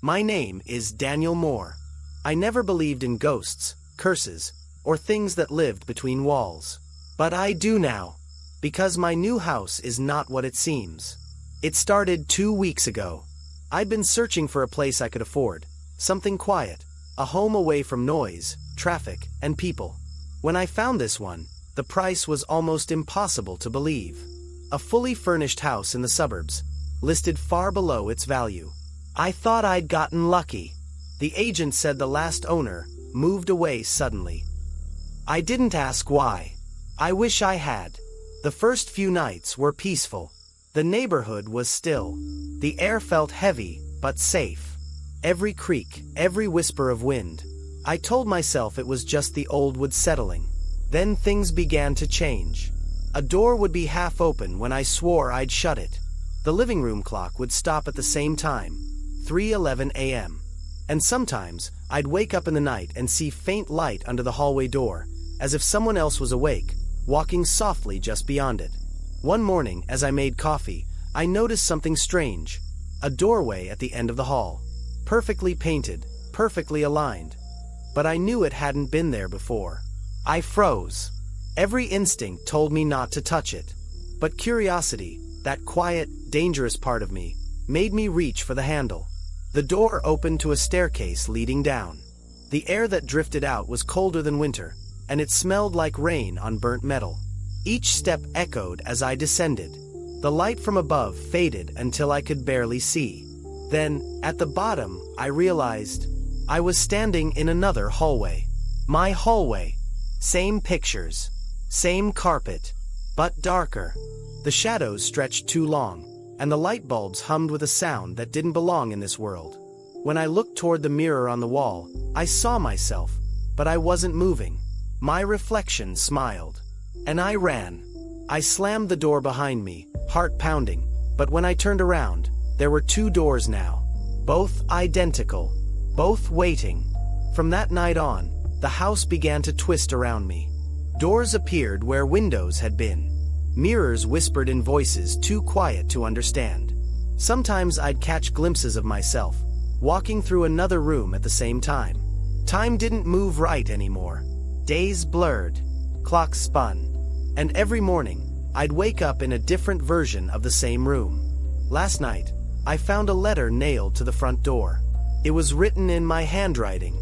My name is Daniel Moore. I never believed in ghosts, curses, or things that lived between walls. But I do now, because my new house is not what it seems. It started 2 weeks ago. I'd been searching for a place I could afford, something quiet, a home away from noise, traffic, and people. When I found this one, the price was almost impossible to believe. A fully furnished house in the suburbs, listed far below its value. I thought I'd gotten lucky. The agent said the last owner moved away suddenly. I didn't ask why. I wish I had. The first few nights were peaceful. The neighborhood was still. The air felt heavy, but safe. Every creak, every whisper of wind. I told myself it was just the old wood settling. Then things began to change. A door would be half open when I swore I'd shut it. The living room clock would stop at the same time, 3:11 a.m. And sometimes, I'd wake up in the night and see faint light under the hallway door, as if someone else was awake, walking softly just beyond it. One morning, as I made coffee, I noticed something strange. A doorway at the end of the hall. Perfectly painted, perfectly aligned. But I knew it hadn't been there before. I froze. Every instinct told me not to touch it. But curiosity, that quiet, dangerous part of me, made me reach for the handle. The door opened to a staircase leading down. The air that drifted out was colder than winter, and it smelled like rain on burnt metal. Each step echoed as I descended. The light from above faded until I could barely see. Then, at the bottom, I realized I was standing in another hallway. My hallway. Same pictures. Same carpet. But darker. The shadows stretched too long, and the light bulbs hummed with a sound that didn't belong in this world. When I looked toward the mirror on the wall, I saw myself, but I wasn't moving. My reflection smiled. And I ran. I slammed the door behind me, heart pounding, but when I turned around, there were 2 doors now. Both identical. Both waiting. From that night on, the house began to twist around me. Doors appeared where windows had been. Mirrors whispered in voices too quiet to understand. Sometimes I'd catch glimpses of myself, walking through another room at the same time. Time didn't move right anymore. Days blurred. Clocks spun. And every morning, I'd wake up in a different version of the same room. Last night, I found a letter nailed to the front door. It was written in my handwriting.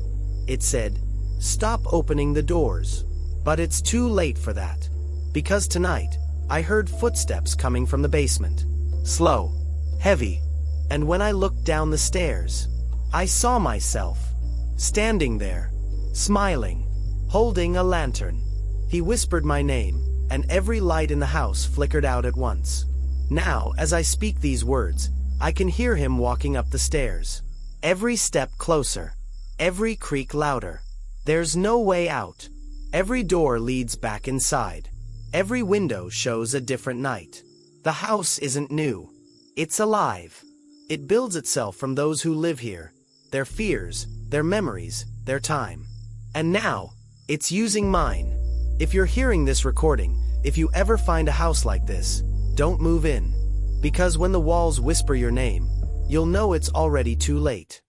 It said, "Stop opening the doors." But it's too late for that. Because tonight, I heard footsteps coming from the basement. Slow, heavy, and when I looked down the stairs, I saw myself, standing there, smiling, holding a lantern. He whispered my name, and every light in the house flickered out at once. Now, as I speak these words, I can hear him walking up the stairs. Every step closer, every creak louder. There's no way out. Every door leads back inside. Every window shows a different night. The house isn't new. It's alive. It builds itself from those who live here, their fears, their memories, their time. And now, it's using mine. If you're hearing this recording, if you ever find a house like this, don't move in. Because when the walls whisper your name, you'll know it's already too late.